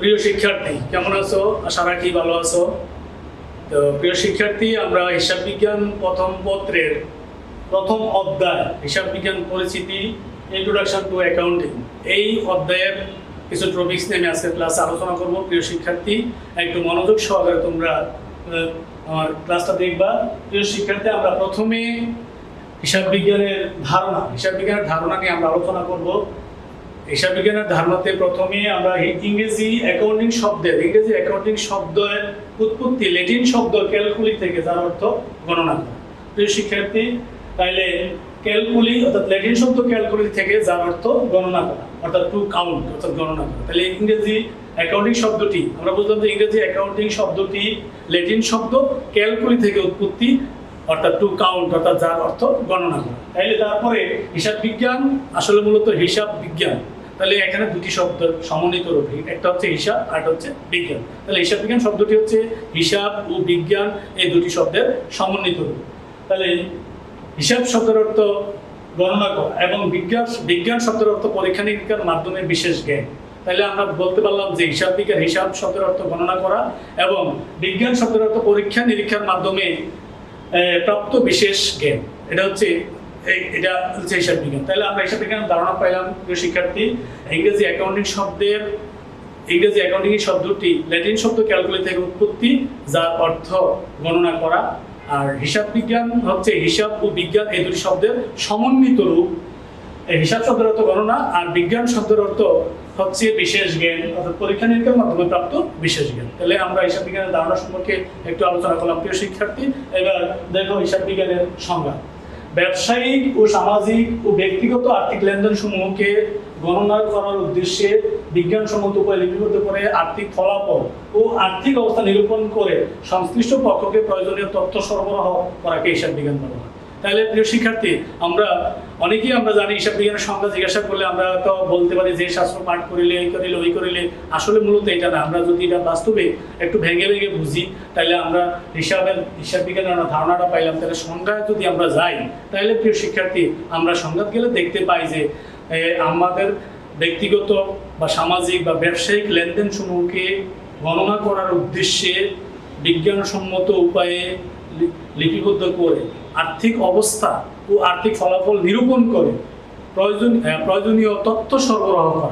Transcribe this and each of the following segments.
প্রিয় শিক্ষার্থী, কেমন আছো? আশা রাখি ভালো আছো। তো প্রিয় শিক্ষার্থী, আমরা হিসাব বিজ্ঞান প্রথম পত্রের প্রথম অধ্যায় হিসাব বিজ্ঞান পরিচিতি ইন্ট্রোডাকশন টু অ্যাকাউন্টিং এই অধ্যায়ের কিছু টপিকস নিয়ে আমি আজকে ক্লাসে আলোচনা করব। প্রিয় শিক্ষার্থী, একটু মনোযোগ সহকারে তোমরা আমার ক্লাসটা দেখবা। প্রিয় শিক্ষার্থী, আমরা প্রথমে হিসাব বিজ্ঞানের ধারণা নিয়ে আমরা আলোচনা করব। হিসাব বিজ্ঞানের ধারণাতে প্রথমে আমরা ইংরেজি অ্যাকাউন্টিং শব্দের উৎপত্তি ল্যাটিন শব্দ ক্যালকুলি থেকে, যার অর্থ গণনা করা। প্রিয় শিক্ষার্থী, তাইলে ক্যালকুলি অর্থাৎ ল্যাটিন শব্দ ক্যালকুলি থেকে, যার অর্থ গণনা করা, অর্থাৎ টু কাউন্ট অর্থাৎ গণনা করা। তাহলে ইংরেজি অ্যাকাউন্টিং শব্দটি আমরা বুঝলাম যে ইংরেজি অ্যাকাউন্টিং শব্দটি ল্যাটিন শব্দ ক্যালকুলি থেকে উৎপত্তি, অর্থাৎ টু কাউন্ট অর্থাৎ যার অর্থ গণনা করা। তাইলে তারপরে হিসাব বিজ্ঞান আসলে মূলত হিসাব বিজ্ঞান। তাহলে এখানে দুটি শব্দ সমন্বিত রূপ, একটা হচ্ছে হিসাব আর একটা হচ্ছে বিজ্ঞান। তাহলে হিসাব বিজ্ঞান শব্দটি হচ্ছে হিসাব ও বিজ্ঞান এই দুটি শব্দের সমন্বিত রূপ। তাহলে হিসাব শব্দের অর্থ গণনা করা এবং বিজ্ঞান শব্দের অর্থ পরীক্ষা নিরীক্ষার মাধ্যমে বিশেষ জ্ঞান। তাহলে আমরা বলতে পারলাম যে হিসাব শব্দের অর্থ গণনা করা এবং বিজ্ঞান শব্দের অর্থ পরীক্ষা নিরীক্ষার মাধ্যমে প্রাপ্ত বিশেষ জ্ঞান। এটা হচ্ছে হিসাব বিজ্ঞান। তাহলে আমরা হিসাব বিজ্ঞানের ধারণা পাইলাম। প্রিয় শিক্ষার্থী, ইংরেজি অ্যাকাউন্টিং শব্দটি ল্যাটিন শব্দ ক্যালকুলি থেকে উৎপত্তি, যার অর্থ গণনা করা। আর হিসাব বিজ্ঞান হচ্ছে হিসাব ও বিজ্ঞান এই দুটি শব্দের সমন্বিত রূপ। হিসাব শব্দের অর্থ গণনা আর বিজ্ঞান শব্দের অর্থ হচ্ছে বিশেষ জ্ঞান, অর্থাৎ পরীক্ষা নিরীক্ষার মাধ্যমে প্রাপ্ত বিশেষ জ্ঞান। তাহলে আমরা হিসাব বিজ্ঞানের ধারণা সম্পর্কে একটু আলোচনা করলাম। প্রিয় শিক্ষার্থী, এবার দেখো হিসাব বিজ্ঞানের সংজ্ঞা। ব্যবসায়িক ও সামাজিক ও ব্যক্তিগত আর্থিক লেনদেন সমূহকে গণনা করার উদ্দেশ্যে বিজ্ঞানসম্মত উপায়ে লিপিবদ্ধ করে আর্থিক ফলাফল ও আর্থিক অবস্থা নিরূপণ করে সংশ্লিষ্ট পক্ষকে প্রয়োজনীয় তথ্য সরবরাহ করাকে হিসাব বিজ্ঞান বলা হয়। তাহলে প্রিয় শিক্ষার্থী, অনেকেই আমরা জানি হিসাব বিজ্ঞানের সংজ্ঞা জিজ্ঞাসা করলে আমরা তো বলতে পারি যে শাস্ত্র পাঠ করিলে এই করিলে ওই করিলে। আসলে মূলত এটা না। আমরা যদি এটা বাস্তবে একটু ভেঙে বুঝি, তাহলে আমরা হিসাব বিজ্ঞানের ধারণাটা পাইলাম। তাহলে সংজ্ঞায় যদি আমরা যাই, তাহলে প্রিয় শিক্ষার্থী, আমরা সংজ্ঞাত গেলে দেখতে পাই যে আমাদের ব্যক্তিগত বা সামাজিক বা ব্যবসায়িক লেনদেন সমূহকে গণনা করার উদ্দেশ্যে বিজ্ঞানসম্মত উপায়ে লিপিবদ্ধ করে আর্থিক অবস্থা ও আর্থিক ফলাফল নিরূপণ করে প্রয়োজনীয় তথ্য সরবরাহ করা,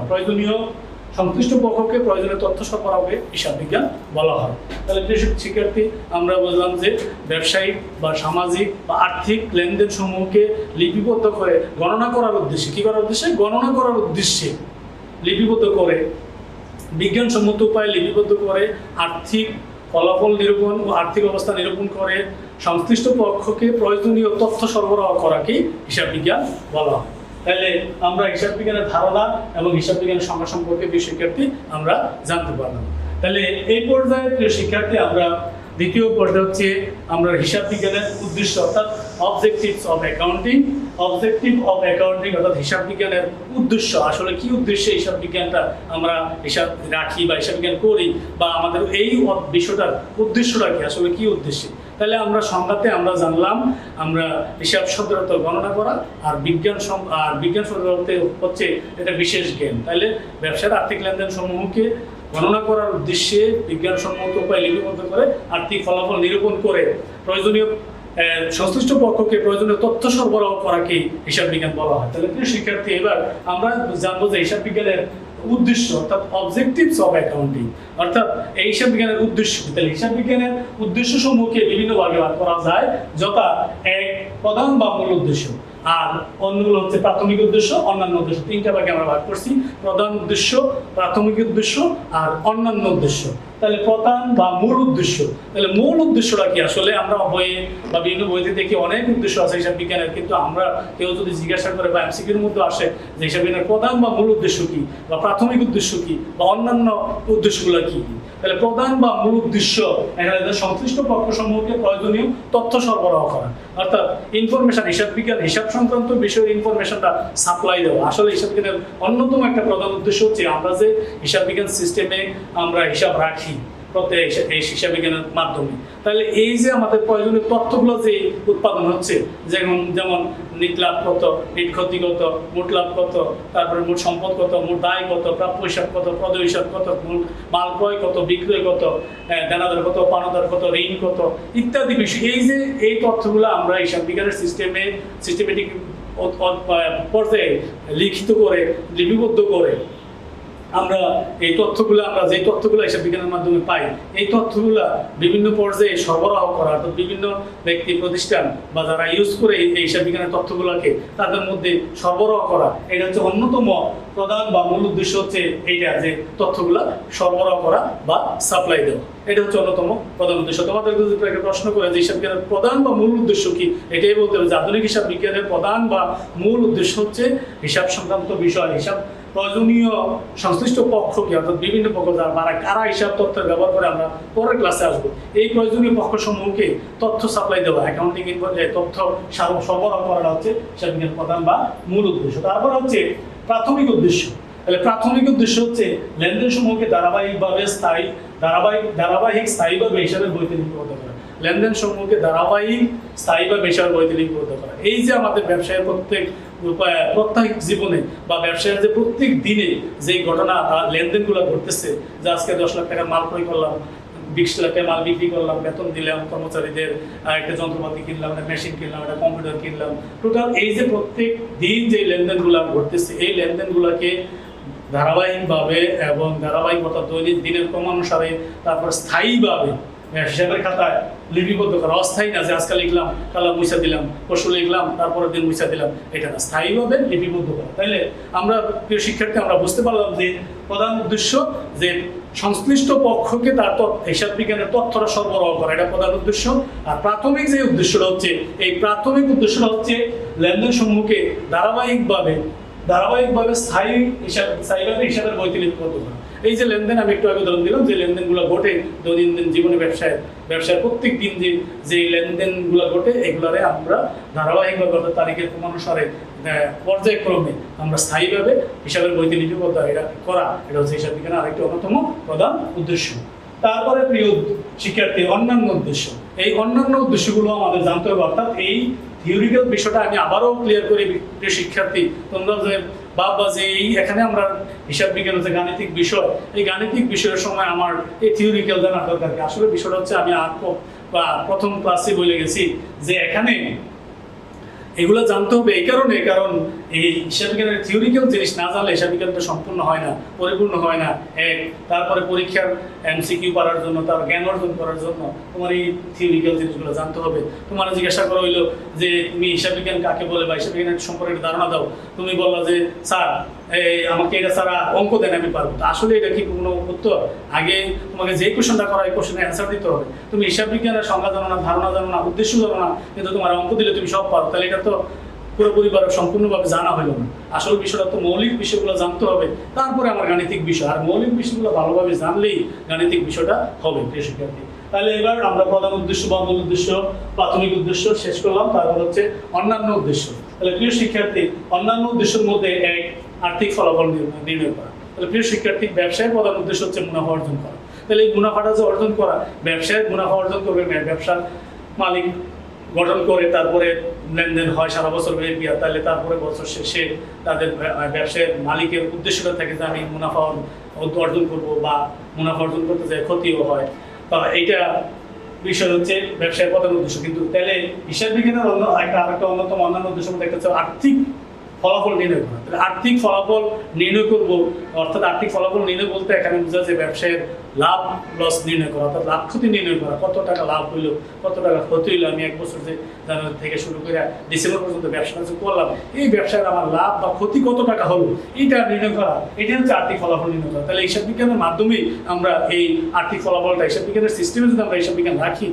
সংশ্লিষ্ট পক্ষকে প্রয়োজনীয় তথ্য সরবরাহকে হিসাব বিজ্ঞান বলা হয়। তাহলে প্রিয় শিক্ষার্থী, আমরা বুঝলাম যে ব্যবসায়িক বা সামাজিক বা আর্থিক লেনদেন সমূহকে লিপিবদ্ধ করে গণনা করার উদ্দেশ্যে গণনা করার উদ্দেশ্যে লিপিবদ্ধ করে বিজ্ঞানসম্মত উপায়ে লিপিবদ্ধ করে আর্থিক ফলাফল নিরূপণ ও আর্থিক অবস্থা নিরূপণ করে সংশ্লিষ্ট পক্ষকে প্রয়োজনীয় তথ্য সরবরাহ করাকেই হিসাব বিজ্ঞান বলা হয়। তাহলে আমরা হিসাব বিজ্ঞানের ধারণা এবং হিসাব বিজ্ঞানের সংজ্ঞা সম্পর্কে প্রিয় শিক্ষার্থী আমরা জানতে পারলাম। তাহলে এই পর্যায়ে প্রিয় শিক্ষার্থী, আমরা দ্বিতীয় পর্যায়ে হচ্ছে আমরা হিসাব বিজ্ঞানের উদ্দেশ্য অর্থাৎ অবজেক্টিভস অফ অ্যাকাউন্টিং অর্থাৎ হিসাব বিজ্ঞানের উদ্দেশ্য। আসলে কি উদ্দেশ্যে হিসাব বিজ্ঞানটা আমরা হিসাব রাখি বা হিসাব বিজ্ঞান করি, বা আমাদের এই বিষয়টার উদ্দেশ্যটা কি, আসলে কি উদ্দেশ্যে। তাহলে আমরা সংজ্ঞাতে আমরা জানলাম, আমরা হিসাব শব্দের অর্থ গণনা করা আর বিজ্ঞান শব্দের অর্থে হচ্ছে এটা বিশেষ জ্ঞান। তাহলে ব্যবসার আর্থিক লেনদেন সমূহকে গণনা করার উদ্দেশ্যে বিজ্ঞানসম্মত উপায়ে লিপিবদ্ধ করে আর্থিক ফলাফল নিরূপণ করে প্রয়োজনীয় সংশ্লিষ্ট পক্ষকে প্রয়োজনীয় তথ্য সরবরাহ করাকে হিসাব বিজ্ঞান বলা হয়। তাহলে প্রিয় শিক্ষার্থী, এবার আমরা জানবো যে হিসাব বিজ্ঞানের উদ্দেশ্য অর্থাৎ অবজেক্টিভস অফ অ্যাকাউন্টিং অর্থাৎ এই হিসাব বিজ্ঞানের উদ্দেশ্য। তাহলে হিসাব বিজ্ঞানের উদ্দেশ্য সমূহকে বিভিন্ন ভাগে ভাগ করা যায়, যথা এক, প্রধান বা মূল উদ্দেশ্য, আর অন্যগুলো হচ্ছে প্রাথমিক উদ্দেশ্য, অন্যান্য উদ্দেশ্য। তিনটা ভাগে আমরা ভাগ করছি, প্রধান উদ্দেশ্য, প্রাথমিক উদ্দেশ্য আর অন্যান্য উদ্দেশ্য। তাহলে প্রধান বা মূল উদ্দেশ্য, তাহলে মূল উদ্দেশ্যটা কি? আসলে আমরা বইয়ে বা বিভিন্ন বইতে দেখি অনেক উদ্দেশ্য আছে হিসাব বিজ্ঞানের, কিন্তু আমরা কেউ যদি জিজ্ঞাসা করে বা এমসিকিউর মধ্যে আসে যে হিসাব বিজ্ঞানের প্রধান বা মূল উদ্দেশ্য কি, বা প্রাথমিক উদ্দেশ্য কি, বা অন্যান্য উদ্দেশ্যগুলো কি, তাহলে প্রধান বা মূল উদ্দেশ্য এখানে সংশ্লিষ্ট পক্ষ সমূহকে প্রয়োজনীয় তথ্য সরবরাহ করা, অর্থাৎ ইনফরমেশন, হিসাব সংক্রান্ত বিষয়ের ইনফরমেশনটা সাপ্লাই দেওয়া। আসলে হিসাব বিজ্ঞানের অন্যতম একটা প্রধান উদ্দেশ্য হচ্ছে আমরা যে হিসাব বিজ্ঞান সিস্টেমে আমরা হিসাব রাখি, প্রত্যেক এই হিসাব বিজ্ঞানের মাধ্যমে। তাহলে এই যে আমাদের প্রয়োজনীয় তথ্যগুলো যে উৎপাদন হচ্ছে, যেমন নিট লাভ কত, নিট ক্ষতি কত, মোট লাভ কত, তারপরে মোট সম্পদ কত, মোট দায় কত, প্রাপ্য হিসাব কত, প্রদেয় হিসাব কত, মোট মাল ক্রয় কত, বিক্রয় কত, দেনাদার কত, পাওনাদার কত, ঋণ কত ইত্যাদি বিষয়, এই যে এই তথ্যগুলো আমরা হিসাব বিজ্ঞানের সিস্টেমেটিক পর্যায়ে লিখিত করে লিপিবদ্ধ করে আমরা এই তথ্যগুলো যে তথ্যগুলো হিসাব বিজ্ঞানের মাধ্যমে পাই, এই তথ্যগুলো বিভিন্ন পর্যায়ে সরবরাহ করা, অর্থাৎ বিভিন্ন ব্যক্তি প্রতিষ্ঠান বা যারা ইউজ করে এই হিসাব বিজ্ঞানের তথ্যগুলোকে তাদের মধ্যে সরবরাহ করা, এটা হচ্ছে অন্যতম প্রধান বা মূল উদ্দেশ্য হচ্ছে এইটা, যে তথ্যগুলো সরবরাহ করা বা সাপ্লাই দেওয়া, এটা হচ্ছে অন্যতম প্রধান উদ্দেশ্য। তোমাদের যদি একটা প্রশ্ন করে যে হিসাব বিজ্ঞানের প্রধান বা মূল উদ্দেশ্য কি, এটাই বলতে হবে যে আধুনিক হিসাব বিজ্ঞানের প্রধান বা মূল উদ্দেশ্য হচ্ছে হিসাব সংক্রান্ত বিষয়, হিসাব প্রয়োজনীয় সংশ্লিষ্ট পক্ষ কি, অর্থাৎ বিভিন্ন পক্ষ যারা কারা হিসাব তথ্য ব্যবহার করে, আমরা পরের ক্লাসে আসবো, এই প্রয়োজনীয় পক্ষসমূহকে তথ্য সাপ্লাই দেওয়া, অ্যাকাউন্টিং তথ্য সরবরাহ করা হচ্ছে হিসাব বিজ্ঞানের প্রধান বা মূল উদ্দেশ্য। তারপর হচ্ছে প্রাথমিক উদ্দেশ্য। তাহলে প্রাথমিক উদ্দেশ্য হচ্ছে লেনদেন সমূহকে ধারাবাহিকভাবে স্থায়ীভাবে হিসাবের বইতে লিপিবদ্ধ করা, লেনদেন সমূহকে স্থায়ীভাবে হিসাবের বইতে লিপিবদ্ধ করা। এই যে আমাদের ব্যবসায়ের প্রত্যেক জীবনে বা ব্যবসায়ের যে প্রত্যেক দিনে যে ঘটনা লেনদেনগুলো ঘটতেছে, যে আজকে 10 লাখ টাকার মাল ক্রয় করলাম, 20 লাখ টাকা মাল বিক্রি করলাম, বেতন দিলাম কর্মচারীদের, একটা যন্ত্রপাতি কিনলাম, একটা মেশিন কিনলাম, একটা কম্পিউটার কিনলাম, টোটাল এই যে প্রত্যেক দিন যে লেনদেনগুলো ঘটতেছে, এই লেনদেনগুলোকে ধারাবাহিকভাবে এবং ধারাবাহিকতা দৈনিক দিনের ক্রমানুসারে তারপর স্থায়ীভাবে হিসাবের খাতায় লিপিবদ্ধ করা, অস্থায়ী না যে আজকে লিখলাম কাল মুছা দিলাম, পরশু লিখলাম তারপরের দিন মুছা দিলাম, এটা না, স্থায়ীভাবে লিপিবদ্ধ করা। তাইলে আমরা প্রিয় শিক্ষার্থী আমরা বুঝতে পারলাম যে প্রধান উদ্দেশ্য যে সংশ্লিষ্ট পক্ষকে তার হিসাব বিজ্ঞানের তথ্যটা সরবরাহ করা, এটা প্রধান উদ্দেশ্য। আর প্রাথমিক যে উদ্দেশ্যটা হচ্ছে, এই প্রাথমিক উদ্দেশ্যটা হচ্ছে লেনদেন সমূহকে ধারাবাহিকভাবে স্থায়ীভাবে হিসাবের বইতে লিপিবদ্ধ করা। এই যে লেনদেন আমি একটু আগে উদাহরণ দিলাম, যে লেনদেনগুলো ঘটে দৈনন্দিন জীবনে ব্যবসায় প্রত্যেক দিন যে লেনদেনগুলো ঘটে, এগুলারে আমরা ধারাবাহিকভাবে অর্থাৎ তারিখের ক্রমানুসারে পর্যায়ক্রমে আমরা স্থায়ীভাবে হিসাবের বইতে লিপিবদ্ধ এটা করা, এটা হচ্ছে হিসাব বিজ্ঞানের আরেকটি অন্যতম প্রধান উদ্দেশ্য। তারপরে প্রিয় শিক্ষার্থী অন্যান্য উদ্দেশ্য, এই অন্যান্য উদ্দেশ্যগুলো আমাদের জানতে হবে। অর্থাৎ এই থিওরিক্যাল বিষয়টা আমি আবারও ক্লিয়ার করি প্রিয় শিক্ষার্থী, তোমরা যে ভাববা যে এই এখানে আমরা হিসাব বিজ্ঞানের যে গাণিতিক বিষয়, এই গাণিতিক বিষয়ের সময় আমার এই থিওরিক্যাল জানার দরকার কি? আসলে বিষয়টা হচ্ছে আমি প্রথম ক্লাসে বলে গেছি যে এখানে এগুলো জানতে হবে এই কারণে, কারণ এই হিসাব বিজ্ঞানের থিওরিক্যাল জিনিস না জানলে হিসাব বিজ্ঞানটা সম্পূর্ণ হয় না, পরিপূর্ণ হয় না। তারপরে পরীক্ষার এমসিকিউ করার জন্য, তার জ্ঞান অর্জন করার জন্য তোমার এই থিওরিক্যাল জিনিসগুলো জানতে হবে। তোমার জিজ্ঞাসা করা হইলো যে তুমি হিসাব বিজ্ঞান কাকে বলে বা হিসাব বিজ্ঞানের সম্পর্কে ধারণা দাও, তুমি বললা যে স্যার আমাকে এটা ছাড়া অঙ্ক দেন আমি পারবো। আসলে এটা কি কোনো উত্তর? আগে তোমাকে যে কোশ্চেনটা করা এই কোশ্চেনের অ্যান্সার দিতে হবে। তুমি হিসাব বিজ্ঞানের সংজ্ঞা জানো না, ধারণা জানো না, উদ্দেশ্য জানো না, কিন্তু তোমার অঙ্ক দিলে তুমি সব পারো, তাহলে এটা তো পুরোপুরিভাবে সম্পূর্ণভাবে জানা হলো না। আসল বিষয়টা তো মৌলিক বিষয়গুলো জানতে হবে, তারপরে আমার গাণিতিক বিষয়, আর মৌলিক বিষয়গুলো ভালোভাবে জানলেই গাণিতিক বিষয়টা হবে প্রিয় শিক্ষার্থী। তাহলে এবার আমরা প্রধান উদ্দেশ্য বা মূল উদ্দেশ্য, প্রাথমিক উদ্দেশ্য শেষ করলাম, তারপর হচ্ছে অন্যান্য উদ্দেশ্য। তাহলে প্রিয় শিক্ষার্থী অন্যান্য উদ্দেশ্যের মধ্যে এক আর্থিক ফলাফল নির্ণয় করা। তাহলে প্রিয় শিক্ষার্থী ব্যবসায়ের প্রধান উদ্দেশ্য হচ্ছে মুনাফা অর্জন করা। তাহলে এই মুনাফাটা যে অর্জন করা, ব্যবসায়ের মুনাফা অর্জন করবে ব্যবসার মালিক গঠন করে, তারপরে লেনদেন হয় সারা বছর ব্যাপী, তাহলে তারপরে বছর শেষে তাদের ব্যবসায়ের মালিকের উদ্দেশ্যটা থাকে যে আমি মুনাফা অর্জন করবো বা মুনাফা অর্জন করতে চাই, ক্ষতিও হয়। তা এইটা বিষয় হচ্ছে ব্যবসায়ের প্রধান উদ্দেশ্য। কিন্তু তাহলে হিসাব বিজ্ঞানের আরেকটা অন্যতম অন্যান্য উদ্দেশ্য মধ্যে একটা হচ্ছে আর্থিক ফলাফল নির্ণয় করা। তাহলে আর্থিক ফলাফল নির্ণয় করব, অর্থাৎ আর্থিক ফলাফল নির্ণয় বলতে এখানে বোঝা যে ব্যবসায়ের লাভ লস নির্ণয় করা, অর্থাৎ লাভ ক্ষতি নির্ণয় করা, কত টাকা লাভ হইলো, কত টাকা ক্ষতি হইলো। আমি এক বছর যে জানুয়ারি থেকে শুরু করে ডিসেম্বর পর্যন্ত ব্যবসা করলাম, এই ব্যবসায় আমার লাভ বা ক্ষতি কত টাকা হলো, এইটা নির্ণয় করা, এটা হচ্ছে আর্থিক ফলাফল নির্ণয় করা। তাহলে হিসাব বিজ্ঞানের মাধ্যমেই আমরা এই আর্থিক ফলাফলটা, হিসাব বিজ্ঞানের সিস্টেমে যদি আমরা হিসাব বিজ্ঞান রাখি,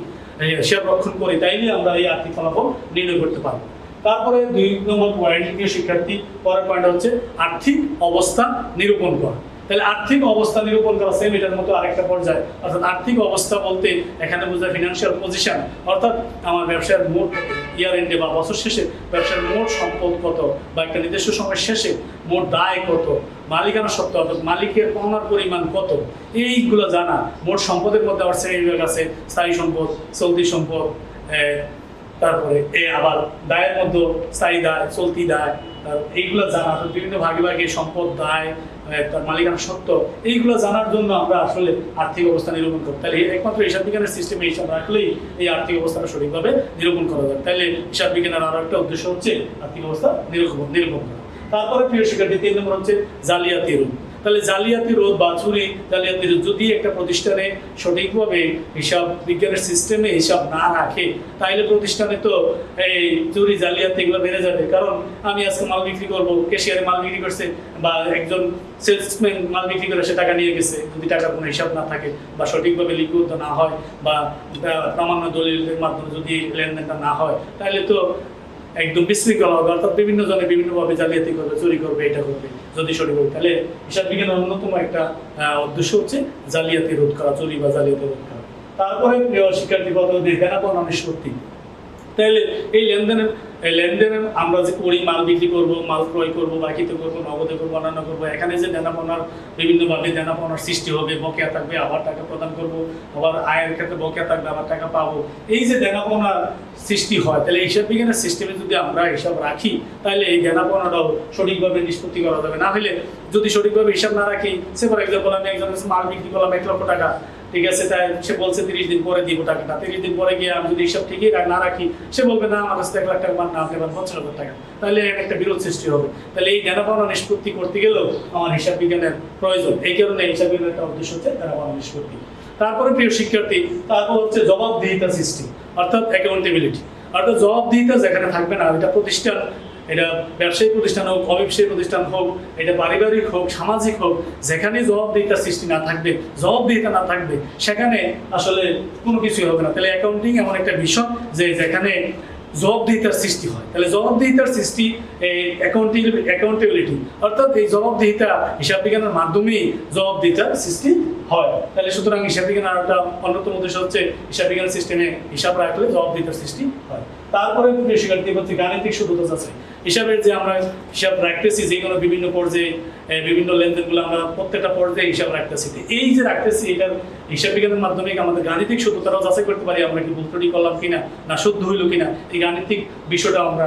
হিসাব রক্ষণ করি, তাইলে আমরা এই আর্থিক ফলাফল নির্ণয় করতে পারবো। তারপরে 2 নম্বর পয়েন্ট শিক্ষার্থী, পরের পয়েন্ট হচ্ছে আর্থিক অবস্থা নিরূপণ করা। তাহলে আর্থিক অবস্থা নিরূপণ করা সেম এটার মতো আরেকটা পর্যায়। অর্থাৎ আর্থিক অবস্থা বলতে এখানে বোঝায় ফিনান্সিয়াল পজিশন, অর্থাৎ আমার ব্যবসার মোট ইয়ার এন্ডে বা বছর শেষে ব্যবসার মোট সম্পদ কত বা একটা নির্দিষ্ট সময় শেষে মোট দায় কত, মালিকানা সত্ত্ব অর্থাৎ মালিকের পাওনার পরিমাণ কত, এইগুলো জানা। মোট সম্পদের মধ্যে আবার শ্রেণীবিভাগ আছে, স্থায়ী সম্পদ, চলতি সম্পদ, তারপরে আবার দায়ের মধ্যে স্থায়ী দায়, চলতি দায়, এইগুলো জানা। বিভিন্ন ভাগে ভাগে সম্পদ, দায়, তার মালিকানা সত্ত্ব, এইগুলো জানার জন্য আমরা আসলে আর্থিক অবস্থা নিরূপণ করি। তাহলে একমাত্র হিসাব বিজ্ঞানের সিস্টেমে হিসাব রাখলেই এই আর্থিক অবস্থাটা সঠিকভাবে নিরূপণ করা যায়। তাহলে হিসাব বিজ্ঞানের আরো একটা উদ্দেশ্য হচ্ছে আর্থিক অবস্থা নিরূপণ করা। তারপরে প্রিয় শিক্ষার্থী 3 নম্বর হচ্ছে জালিয়াতি রোধ। তাহলে জালিয়াতি রোধ বা চুরি জালিয়াতি রোধ, যদি একটা প্রতিষ্ঠানে সঠিকভাবে হিসাব বিজ্ঞানের সিস্টেমে হিসাব না রাখে তাহলে প্রতিষ্ঠানে তো এই চুরি জালিয়াতি এগুলো বেড়ে যাবে। কারণ আমি আজকে মাল বিক্রি করবো, ক্যাশিয়ারে মাল বিক্রি করছে বা একজন সেলসম্যান মাল বিক্রি করে সে টাকা নিয়ে গেছে, যদি টাকার কোনো হিসাব না থাকে বা সঠিকভাবে লিখিত না হয় বা প্রামাণ্য দলিলের মাধ্যমে যদি লেনদেনটা না হয় তাহলে তো একদম বিশৃঙ্খল হবে। অর্থাৎ বিভিন্ন জনে বিভিন্নভাবে জালিয়াতি করবে, চুরি করবে, এটা করবে যদি সঠিক হবে। তাহলে হিসাব বিজ্ঞানের অন্যতম একটা উদ্দেশ্য হচ্ছে জালিয়াতি রোধ করা, চুরি বা জালিয়াতি রোধ করা। তারপরে প্রিয় শিক্ষার্থী পদ্ধতি দেনাপনা নিষ্পত্তি। তাহলে এই লেনদেনের আমরা যে করি, মাল বিক্রি করবো, মাল ক্রয় করবো, বাকিতে করবো, নগদে করবো, অন্যান্য করবো, এখানে যে দেনাপনার বিভিন্নভাবে দেনাপনার সৃষ্টি হবে, বকেয়া থাকবে আবার টাকা প্রদান করবো, আবার আয়ের ক্ষেত্রে বকেয়া থাকবে আবার টাকা পাবো, এই যে দেনাপনার সৃষ্টি হয়, তাহলে হিসাব বিজ্ঞানের সিস্টেমে যদি আমরা হিসাব রাখি তাহলে এই দেনাপনাটাও সঠিকভাবে নিষ্পত্তি করা যাবে। না হলে যদি সঠিকভাবে হিসাব না রাখি, সে ফর এক্সাম্পল আমি একজনের মাল বিক্রি করলাম 1 লক্ষ টাকা, ঠিক আছে, তাই সে বলছে 30 দিন পরে দিব টাকাটা। 30 দিন পরে গিয়ে আমি যদি হিসাব ঠিকই না রাখি, সে বলবে না আমার কাছে 1 লাখ টাকা না, আপনি 50,000 টাকা, তাহলে একটা বিরোধ সৃষ্টি হবে। তাহলে এই দেনাপাওনা নিষ্পত্তি করতে গেলেও আমার হিসাব বিজ্ঞানের প্রয়োজন। এই কারণে হিসাব বিজ্ঞানের একটা উদ্দেশ্য হচ্ছে দেনাপাওনা নিষ্পত্তি। তারপরে প্রিয় শিক্ষার্থী, তারপর হচ্ছে জবাবদিহিতা সৃষ্টি, অর্থাৎ অ্যাকাউন্টেবিলিটি। অর্থাৎ জবাবদিহিতা যেখানে থাকবে না, এটা প্রতিষ্ঠান, এটা ব্যবসায়িক প্রতিষ্ঠান হোক, অব্যবসায়িক প্রতিষ্ঠান হোক, এটা পারিবারিক হোক, সামাজিক হোক, যেখানে জবাবদিহিতার সৃষ্টি না থাকবে, জবাবদিহিতা না থাকবে, সেখানে আসলে কোনো কিছুই হবে না। তাহলে অ্যাকাউন্টিং এমন একটা বিষয় যে যেখানে জবাবদিহিতার সৃষ্টি হয়। তাহলে জবাবদিহিতার সৃষ্টি এই অ্যাকাউন্টেবিলিটি, অর্থাৎ এই জবাবদিহিতা হিসাব বিজ্ঞানের মাধ্যমেই জবাবদিহিতার সৃষ্টি হয়। তাহলে সুতরাং হিসাব বিজ্ঞানের একটা অন্যতম উদ্দেশ্য হচ্ছে হিসাব বিজ্ঞানের সিস্টেমে হিসাব রাখলে জবাবদিহিতার সৃষ্টি হয়। তারপরে শিক্ষার্থী হচ্ছে গাণিতিক শুদ্ধতা আছে। হিসাবের যে আমরা হিসাব রাখতেছি, যে কোনো বিভিন্ন পর্যায়ে বিভিন্ন লেনদেনগুলো আমরা প্রত্যেকটা পর্যায়ে হিসাব রাখতেছি, এই যে রাখতেছি এটার হিসাব বিজ্ঞানের মাধ্যমে আমাদের গাণিতিক শুদ্ধতারাও যাচাই করতে পারি, আমরা কি ভুল ত্রুটি করলাম কিনা, না শুদ্ধ হইল কিনা, এই গাণিতিক বিষয়টা আমরা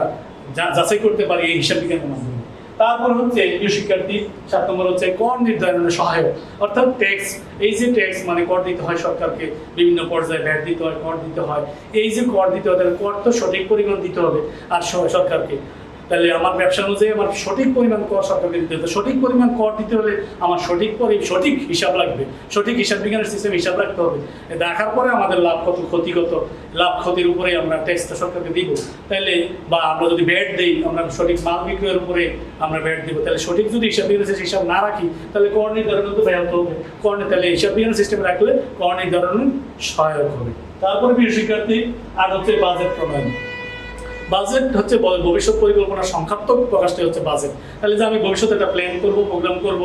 যাচাই করতে পারি এই হিসাব বিজ্ঞানের মাধ্যমে। তারপর হচ্ছে প্রিয় শিক্ষার্থী 7 নম্বর হচ্ছে কর নির্ধারণের সহায়ক, অর্থাৎ ট্যাক্স। এই যে ট্যাক্স মানে কর দিতে হয় সরকারকে, বিভিন্ন পর্যায়ে ভ্যাট দিতে হয়, কর দিতে হয়। এই যে কর দিতে হয়, তাহলে কর তো সঠিক পরিমাণ দিতে হবে আর সরকারকে। তাহলে আমার ব্যবসা অনুযায়ী আমার সঠিক পরিমাণ কর সরকারকে দিতে হবে। সঠিক পরিমাণ কর দিতে হলে আমার সঠিক হিসাব লাগবে, সঠিক হিসাব বিজ্ঞানের সিস্টেম হিসাব রাখতে হবে। দেখার পরে আমাদের লাভ কত, ক্ষতি কত, লাভ ক্ষতির উপরে আমরা ট্যাক্সটা সরকারকে দিব। তাহলে বা আমরা যদি ভ্যাট দিই, আমরা সঠিক মাল বিক্রয়ের উপরে আমরা ভ্যাট দিব। তাহলে সঠিক যদি হিসাব বিজ্ঞানের হিসাব না রাখি তাহলে কর নির্ধারণে তো ব্যাহত হবে। তাহলে হিসাব বিজ্ঞানের সিস্টেম রাখলে কর নির্ধারণে সহায়ক হবে। তারপরে প্রিয় শিক্ষার্থী আর হচ্ছে বাজেট প্রণয়ন। বাজেট হচ্ছে ভবিষ্যৎ পরিকল্পনার সংখ্যাত্মক প্রকাশটা হচ্ছে বাজেট। তাহলে যে আমি ভবিষ্যতে একটা প্ল্যান করব, প্রোগ্রাম করব,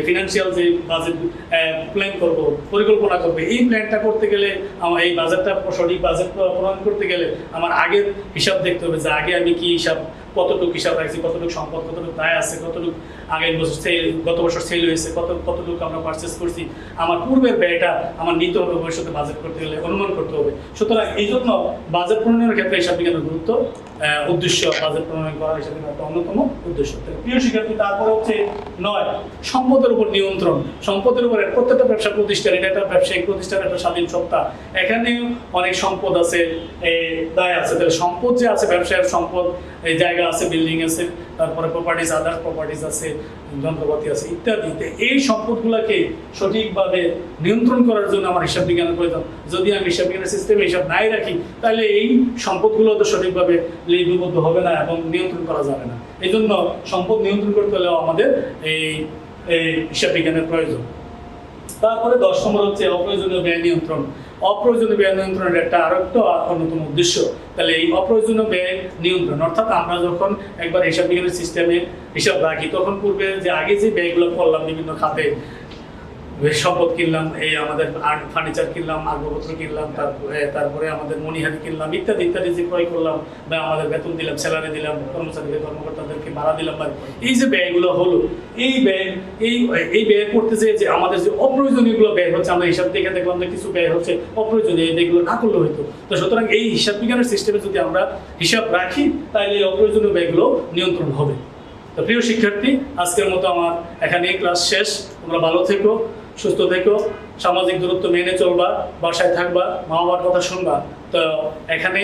ফিনান্সিয়াল যে বাজেট প্ল্যান করব, পরিকল্পনা করবে, এই প্ল্যানটা করতে গেলে আমার এই বাজেটটা সঠিক বাজেট প্রণয়ন করতে গেলে আমার আগের হিসাব দেখতে হবে যে আগে আমি কি হিসাব, কতটুকু হিসাব রাখছি, কতটুকু সম্পদ, কতটুকু দায় আছে, কতটুকু আগের বছর গত বছর সেল হয়েছে, কতটুকু আমরা পারচেস করছি, আমার পূর্বের ব্যয়টা আমার নিতে হবে ভবিষ্যতে বাজেট করতে গেলে, অনুমান করতে হবে। সুতরাং এই জন্য বাজেট প্রণয়নের ক্ষেত্রে হিসাব বিজ্ঞানের গুরুত্ব, উদ্দেশ্য বাজেট প্রণয়ন করা হিসাবে একটা অন্যতম উদ্দেশ্য। প্রিয় শিক্ষার্থী, তারপরে হচ্ছে 9 সম্পদের উপর নিয়ন্ত্রণ। সম্পদের উপর প্রত্যেকটা ব্যবসা প্রতিষ্ঠান, এটা একটা ব্যবসায়িক প্রতিষ্ঠান, একটা স্বাধীন সত্তা, এখানে অনেক সম্পদ আছে, দায় আছে। তাহলে সম্পদ যে আছে, ব্যবসায়ের সম্পদ, এই জায়গা আছে, বিল্ডিং আছে, তারপরে প্রপার্টিজ, আদার প্রপার্টিজ আছে, যন্ত্রপাতি আছে ইত্যাদি। এই সম্পদগুলোকে সঠিকভাবে নিয়ন্ত্রণ করার জন্য আমার হিসাব বিজ্ঞানের প্রয়োজন। যদি আমি হিসাব বিজ্ঞানের সিস্টেমে হিসাব নাই রাখি তাহলে এই সম্পদগুলো তো সঠিকভাবে লিপিবদ্ধ হবে না এবং নিয়ন্ত্রণ করা যাবে না। এই জন্য সম্পদ নিয়ন্ত্রণ করতে হলেও আমাদের এই হিসাব বিজ্ঞানের প্রয়োজন। তারপরে 10 নম্বর হচ্ছে অপ্রয়োজনীয় ব্যয় নিয়ন্ত্রণ। অপ্রয়োজনীয় ব্যয় নিয়ন্ত্রণের একটা আরেকটা অন্যতম উদ্দেশ্য। তাহলে এই অপ্রয়োজনীয় ব্যয় নিয়ন্ত্রণ, অর্থাৎ আমরা যখন একবার হিসাব বিজ্ঞানের সিস্টেমে হিসাব রাখি তখন পূর্বে যে আগে যে ব্যয়গুলো করলাম বিভিন্ন খাতে, সম্পদ কিনলাম, এই আমাদের ফার্নিচার কিনলাম, আসবাবপত্র কিনলাম, তারপরে আমাদের মণিহারি কিনলাম, ইত্যাদি ইত্যাদি যে ক্রয় করলাম, বা আমাদের বেতন দিলাম, স্যালারি দিলাম, কর্মচারীদের কর্মকর্তাদেরকে ভাড়া দিলাম, বা এই যে ব্যয়গুলো হলো, এই ব্যয় এই ব্যয় করতে যে আমাদের যে অপ্রয়োজনীয়গুলো ব্যয় হচ্ছে, আমরা হিসাব দেখে দেখলাম যে কিছু ব্যয় হচ্ছে অপ্রয়োজনীয়, এইগুলো না করলে হইতো। তো সুতরাং এই হিসাব বিজ্ঞানের সিস্টেমে যদি আমরা হিসাব রাখি, তাহলে এই অপ্রয়োজনীয় ব্যয়গুলো নিয়ন্ত্রণ হবে। তো প্রিয় শিক্ষার্থী, আজকের মতো আমার এখানে ক্লাস শেষ। তোমরা ভালো থেকো, সুস্থ থেকো, সামাজিক দূরত্ব মেনে চলবা, বাসায় থাকবা, মা বাবার কথা শুনবা। তো এখানে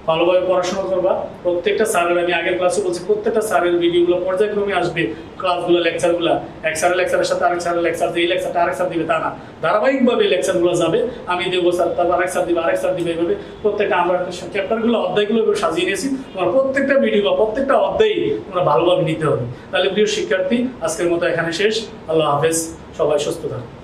ভালোভাবে পড়াশোনা করবা। প্রত্যেকটা স্যারের, আমি আগের ক্লাসে বলছি, প্রত্যেকটা স্যারের ভিডিওগুলো পর্যায়ক্রমে আসবে, ক্লাসগুলো, লেকচারগুলো, এক স্যারের লেকচারের সাথে আরেক স্যারের লেকচার, যে এই লেকচারটা আরেক স্যার দিবে তা না, ধারাবাহিকভাবে লেকচারগুলো যাবে। আমি দেবো, স্যার তারপর আরেক স্যার দিবে, আরেক স্যার দিবে, এইভাবে প্রত্যেকটা আমরা চ্যাপ্টারগুলো, অধ্যায়গুলো এভাবে সাজিয়ে নিয়েছি। তোমার প্রত্যেকটা ভিডিও বা প্রত্যেকটা অধ্যায়ই তোমরা ভালোভাবে নিতে হবে। তাহলে প্রিয় শিক্ষার্থী, আজকের মতো এখানে শেষ। আল্লাহ হাফেজ, সবাই সুস্থ থাকো।